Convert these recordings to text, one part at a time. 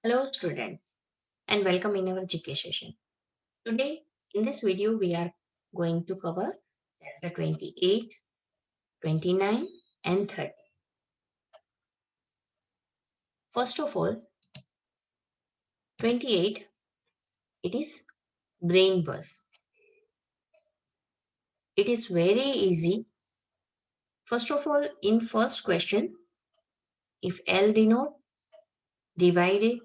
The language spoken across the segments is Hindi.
Hello students and welcome in our GK session. Today in this video we are going to cover chapter 28, 29 and 30. First of all, 28 it is brain buzz. It is very easy. First of all, in first question, if L denote divide,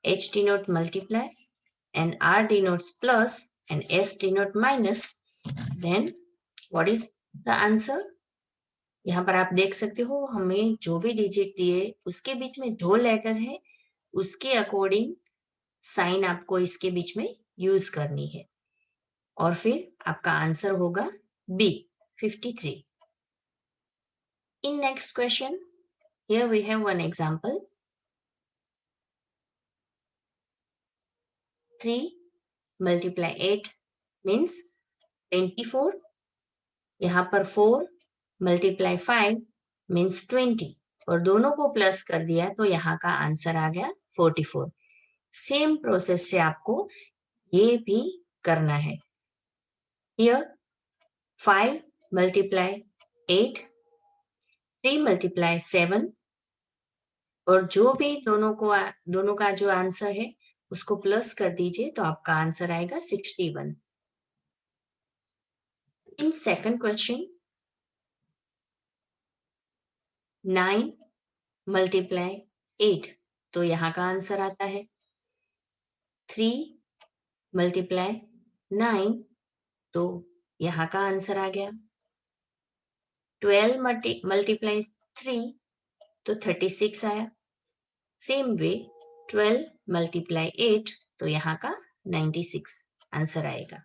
H denote multiply and R denotes plus and S denote minus, then what is the answer? यहाँ पर आप देख सकते हो हमें जो भी डिजिट दिए उसके बीच में जो लेटर है उसके अकॉर्डिंग साइन आपको इसके बीच में यूज करनी है और फिर आपका आंसर होगा B 53. In next question here we have one example 3 multiply 8 means 24. यहाँ पर 4 multiply 5 मीन्स 20 और दोनों को प्लस कर दिया तो यहाँ का आंसर आ गया 44. सेम प्रोसेस से आपको ये भी करना है. Here 5 multiply 8, 3 multiply 7 और जो भी दोनों का जो आंसर है उसको प्लस कर दीजिए तो आपका आंसर आएगा 61. इन सेकंड क्वेश्चन 9 multiply 8 तो यहाँ का आंसर आता है 3 multiply 9 तो यहाँ का आंसर आ गया 12 multiply 3 तो 36 आया. सेम वे 12 multiply 8 तो यहाँ का 96 आंसर आएगा.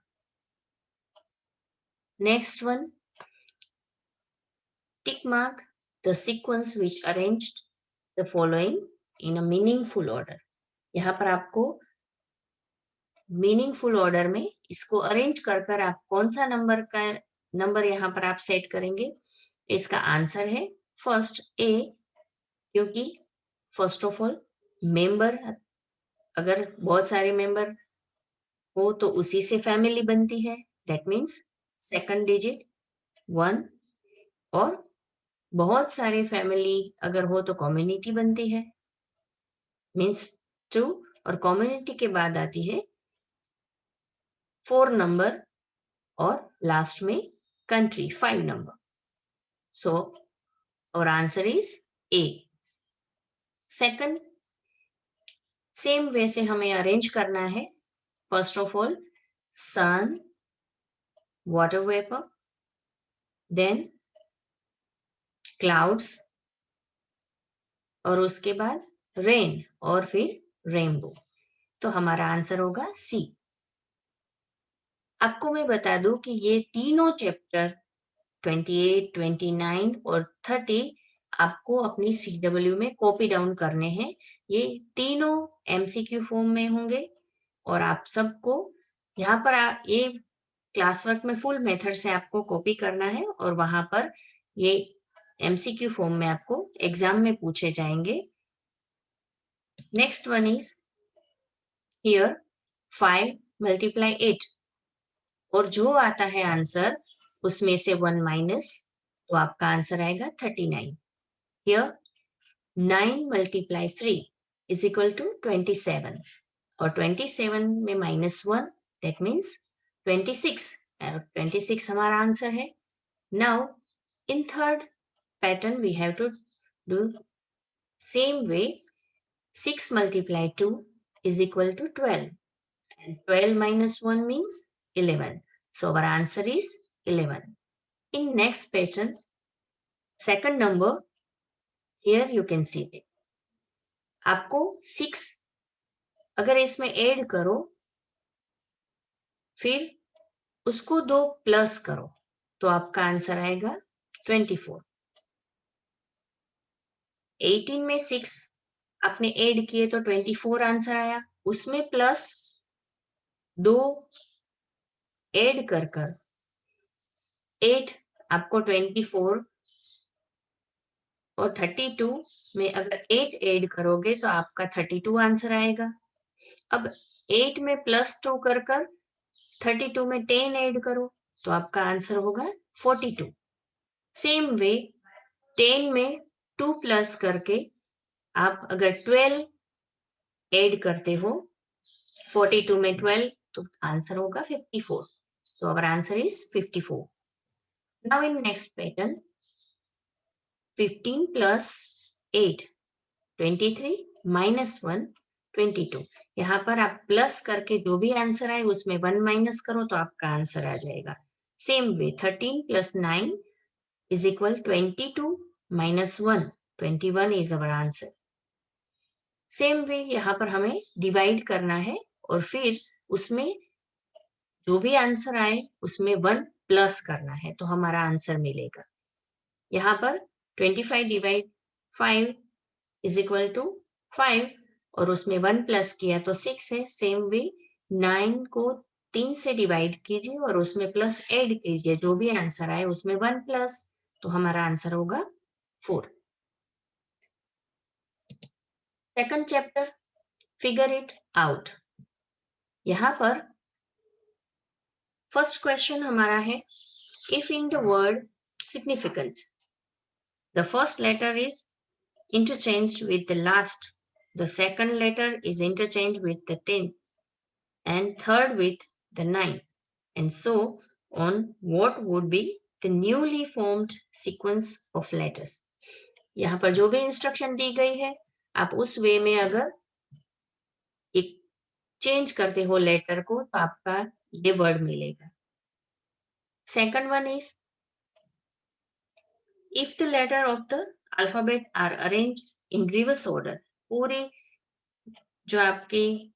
Next one tick mark the sequence which arranged the following in a meaningful order. यहाँ पर आपको मीनिंगफुल ऑर्डर में इसको अरेंज कर आप कौन सा नंबर यहाँ पर आप सेट करेंगे. इसका आंसर है फर्स्ट ए, क्योंकि फर्स्ट ऑफ ऑल मेंबर अगर बहुत सारे मेंबर हो तो उसी से फैमिली बनती है. दैट मीन्स सेकंड डिजिट 1 और बहुत सारे फैमिली अगर हो तो कम्युनिटी बनती है मीन्स 2 और कम्युनिटी के बाद आती है 4 नंबर और लास्ट में कंट्री 5 नंबर. सो और answer is a. Second same way से हमें अरेंज करना है. First of all sun, water vapor, then clouds और उसके बाद रेन और फिर रेनबो. तो हमारा आंसर होगा सी. आपको मैं बता दूं कि ये तीनों चैप्टर 28, 29 और 30 आपको अपनी CW में कॉपी डाउन करने हैं. ये तीनों MCQ फॉर्म में होंगे और आप सबको यहाँ पर ये क्लास वर्क में फुल मेथड से आपको कॉपी करना है और वहां पर ये MCQ फॉर्म में आपको एग्जाम में पूछे जाएंगे. Next one is here 5 multiply 8 और जो आता है आंसर उसमें से 1 माइनस तो आपका आंसर आएगा 39. Here 9 multiply 3 is equal to 27 और 27 में -1 दैट मीन्स 26 और 26 हमारा आंसर है. Now in third pattern we have to do same way 6 multiply 2 is equal to 12 and 12 minus 1 means 11. So our answer is 11. In next pattern, second number, here you can see it. आपको 6 अगर इसमें ऐड करो फिर उसको 2 प्लस करो तो आपका आंसर आएगा 24. 18 में 6 आपने ऐड किए तो 24 आंसर आया. उसमें प्लस 2 ऐड कर 8 आपको 24 और 32 में अगर 8 ऐड करोगे तो आपका 32 आंसर आएगा। अब 8 में +2 कर 32 में 10 ऐड करो तो आपका आंसर होगा 42। सेम वे 10 में 2 प्लस करके आप अगर 12 ऐड करते हो 42 में 12 तो आंसर होगा 54. So our answer is 54. Now in next pattern, 15 plus 8, 23 minus 1, 22. यहाँ पर आप प्लस करके जो भी आंसर आए उसमें 1 माइनस करो तो आपका आंसर आ जाएगा। Same way 13 plus 9 is equal 22 minus 1, 21 is our answer. Same way यहाँ पर हमें डिवाइड करना है और फिर उसमें जो भी आंसर आए उसमें 1 प्लस करना है तो हमारा आंसर मिलेगा। यहाँ पर 25 डिवाइड 5 इज इक्वल टू 5 और उसमें 1 प्लस किया तो 6 है। सेम वे 9 को 3 से डिवाइड कीजिए और उसमें प्लस ऐड कीजिए, जो भी आंसर आए उसमें 1 प्लस तो हमारा आंसर होगा 4। Second chapter, figure it out. यहाँ पर फर्स्ट क्वेश्चन हमारा है, if in the word significant the first letter is interchanged with the last, the second letter is interchanged with the 10th, and third with the 9th, and so on, what would be the newly formed sequence of letters? यहाँ पर जो भी इंस्ट्रक्शन दी गई है आप उस वे में अगर एक चेंज करते हो लेटर को तो आपका ये वर्ड मिलेगा। Second one is, if the letter of the alphabet are arranged in reverse order, पूरे जो आपके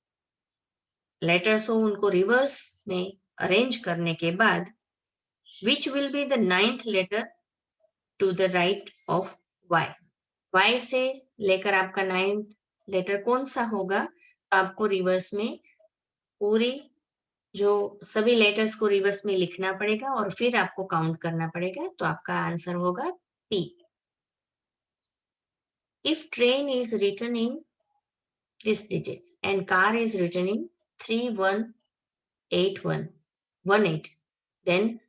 लेटर्स हो उनको रिवर्स में अरेंज करने के बाद, which will be the 9th letter to the right of y? y से लेकर आपका 9th लेटर कौन सा होगा? आपको रिवर्स में पूरी जो सभी लेटर्स को रिवर्स में लिखना पड़ेगा और फिर आपको काउंट करना पड़ेगा तो आपका आंसर होगा P. If train is written in this digits and car is written in 318118, then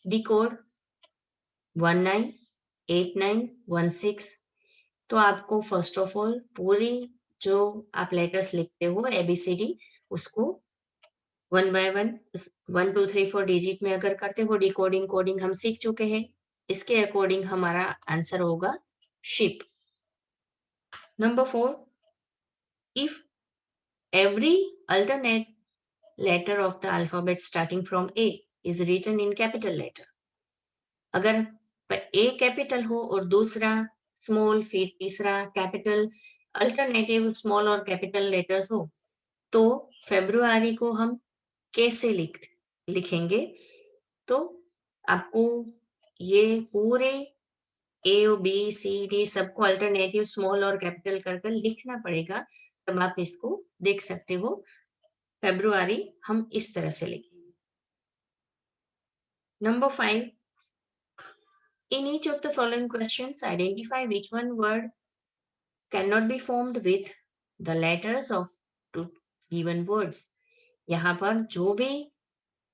decode 198916। तो आपको फर्स्ट ऑफ ऑल पूरी जो आप लेटर्स लिखते हो ABCD उसको 1 by 1 1 2 3 4 डिजिट में अगर करते हो, डिकोडिंग कोडिंग हम सीख चुके हैं, इसके अकॉर्डिंग हमारा आंसर होगा ship. Number 4, if every alternate letter of the alphabet starting from A is written in capital letter, अगर A कैपिटल हो और दूसरा स्मॉल फिर तीसरा कैपिटल, अल्टरनेटिव स्मॉल और कैपिटल लेटर्स हो तो फेब्रुआरी को हम कैसे लिखेंगे? तो आपको ये पूरे A और B C D सबको अल्टरनेटिव स्मॉल और कैपिटल कर लिखना पड़ेगा, तब आप इसको देख सकते हो। फेब्रुआरी हम इस तरह से लिखेंगे। Number 5, in each of the following questions identify which one word cannot be formed with the letters of two given words। यहाँ पर जो भी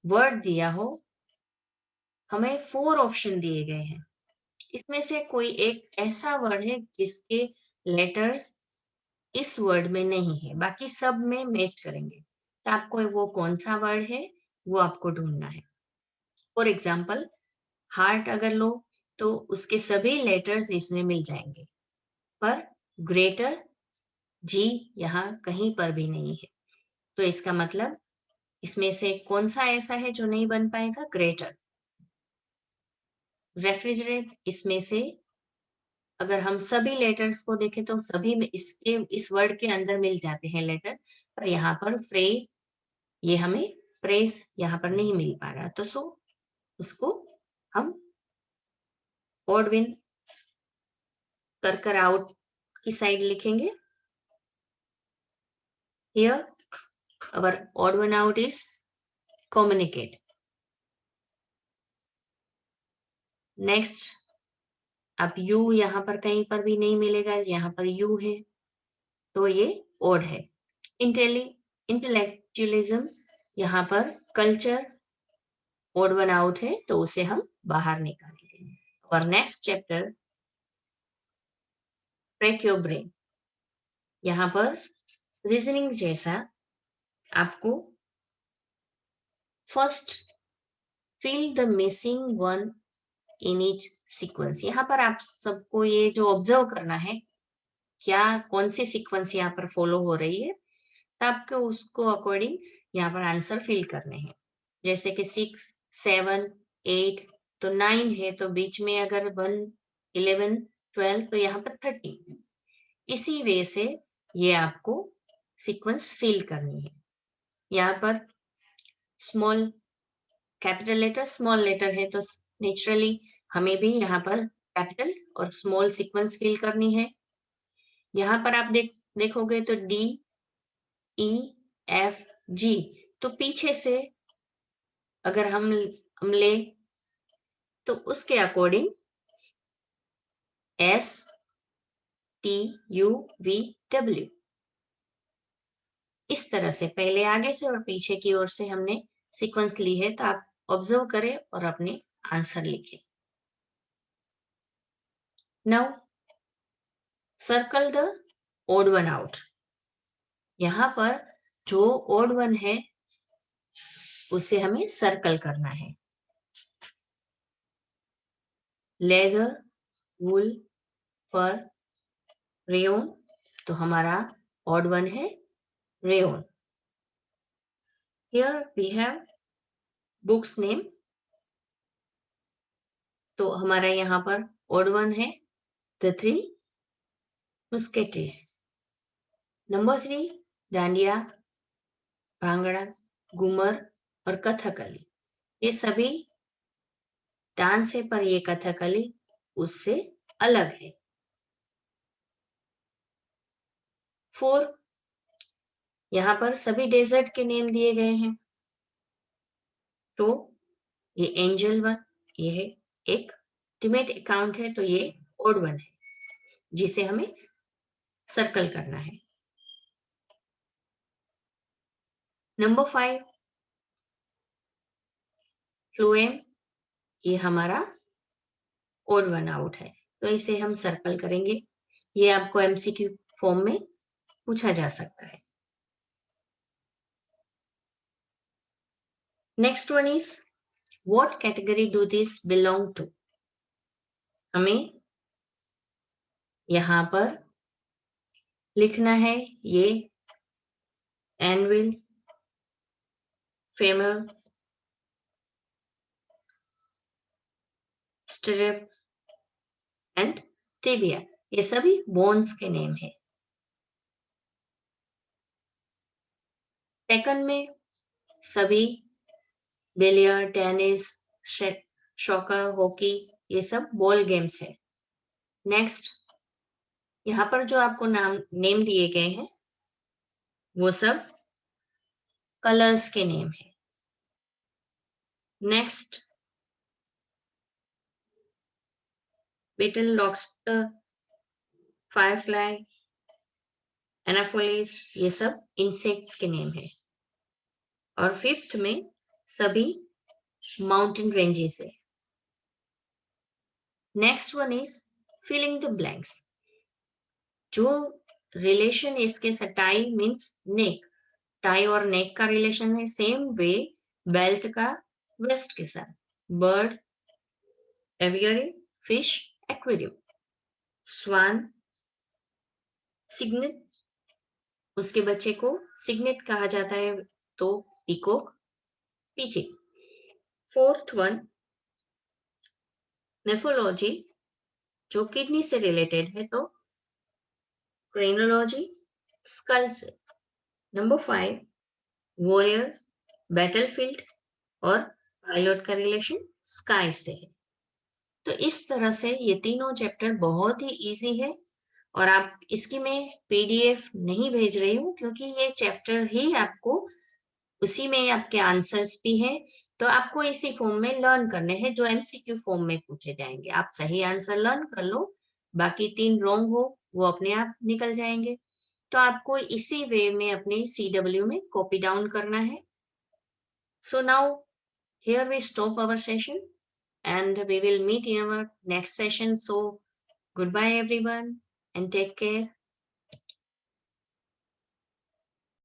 वर्ड दिया हो हमें 4 ऑप्शन दिए गए हैं, इसमें से कोई एक ऐसा वर्ड है जिसके लेटर्स इस वर्ड में नहीं है, बाकी सब में मैच करेंगे, तो आपको वो कौन सा वर्ड है वो आपको ढूंढना है। फॉर एग्जाम्पल हार्ट अगर लो तो उसके सभी लेटर्स इसमें मिल जाएंगे, पर ग्रेटर जी यहाँ कहीं पर भी नहीं है, तो इसका मतलब इसमें से कौन सा ऐसा है जो नहीं बन पाएगा? ग्रेटर। रेफ्रिजरेट, इसमें से अगर हम सभी लेटर्स को देखें तो सभी में इसके इस वर्ड के अंदर मिल जाते हैं लेटर, पर यहाँ पर फ्रेज, ये हमें प्रेस यहाँ पर नहीं मिल पा रहा, तो सो उसको हम ऑड विन कर आउट की साइड लिखेंगे। Here our odd one out is communicate. Next अब यू यहाँ पर कहीं पर भी नहीं मिलेगा, यहाँ पर यू है, तो ये ओड है। इंटेलेक्चुअलिज्म, यहाँ पर कल्चर ओड वन आउट है, तो उसे हम बाहर निकालेंगे। और next chapter, track your brain, यहाँ पर रीजनिंग जैसा आपको first fill the missing one in each sequence, यहाँ पर आप सबको ये जो ऑब्जर्व करना है, क्या कौन सी सीक्वेंस यहाँ पर फॉलो हो रही है, तब आपको उसको अकॉर्डिंग यहाँ पर आंसर फिल करने हैं। जैसे कि 6, 7, 8, तो 9 है, तो बीच में अगर 1, 11, 12, तो यहाँ पर 13। इसी वे से ये आपको सीक्वेंस फिल करनी है। यहाँ पर small capital letter small letter है, तो नेचुरली हमें भी यहाँ पर कैपिटल और स्मॉल सीक्वेंस फिल करनी है। यहाँ पर आप देखोगे तो D, E, F, G, तो पीछे से अगर हम ले तो उसके according S, T, U, V, W, इस तरह से पहले आगे से और पीछे की ओर से हमने सीक्वेंस ली है, तो आप ऑब्जर्व करें और अपने आंसर लिखें। Now circle the odd one out, यहाँ पर जो ओड वन है उसे हमें सर्कल करना है। लेदर, वूल, फर, रेयन, तो हमारा ऑड वन है rayon. Here we have books name, तो हमारा यहाँ पर ऑड वन है the three musketeers. Number 3 dandiya, bhangra, ghoomar और कथकली, ये सभी डांस है, पर ये कथकली उससे अलग है। 4 यहाँ पर सभी डेजर्ट के नेम दिए गए हैं, तो ये एंजल वन, ये है एक टिमेट अकाउंट है, तो ये ओड वन है जिसे हमें सर्कल करना है। नंबर 5 फ्लोएम, ये हमारा ओड वन आउट है, तो इसे हम सर्कल करेंगे। ये आपको एमसीक्यू फॉर्म में पूछा जा सकता है। Next one is what category do this belong to, हमें यहाँ पर लिखना है ये anvil, femur, stirrup and tibia, ये सभी बोन्स के नेम है। सेकंड में सभी बिलियर्ड, टेनिस, शॉकर, हॉकी, ये सब बॉल गेम्स है। नेक्स्ट यहाँ पर जो आपको नेम दिए गए हैं वो सब कलर्स के नेम है। नेक्स्ट बिटल, लॉबस्टर, फायरफ्लाई, एनाफोलिस, ये सब इंसेक्ट्स के नेम है। और फिफ्थ में सभी माउंटेन रेंजेस है। Next one is filling the blanks, जो रिलेशन इसके साथ टाई मीन्स नेक, टाई और नेक का रिलेशन है, सेम वे बेल्ट का वेस्ट के साथ। बर्ड, एवियरी, फिश, एक्वेरियम, स्वान, सिग्नेट, उसके बच्चे को सिग्नेट कहा जाता है, तो पीकॉक, पीचिंग। फोर्थ वन नेफ्रोलॉजी, जो किडनी से रिलेटेड है, तो क्रेनोलॉजी, स्कल से। नंबर 5 वॉरियर, बैटलफील्ड और पायलट का रिलेशन स्काई से है। तो इस तरह से ये तीनों चैप्टर बहुत ही इजी है, और आप इसकी मैं पीडीएफ नहीं भेज रही हूँ क्योंकि ये चैप्टर ही आपको उसी में आपके आंसर्स भी हैं, तो आपको इसी फॉर्म में लर्न करने हैं जो एमसीक्यू फॉर्म में पूछे जाएंगे। आप सही आंसर लर्न कर लो, बाकी 3 रॉन्ग हो वो अपने आप निकल जाएंगे। तो आपको इसी वे में अपने सीडब्ल्यू में कॉपी डाउन करना है। So now here we stop our session and we will meet in our next session. So goodbye everyone and take care.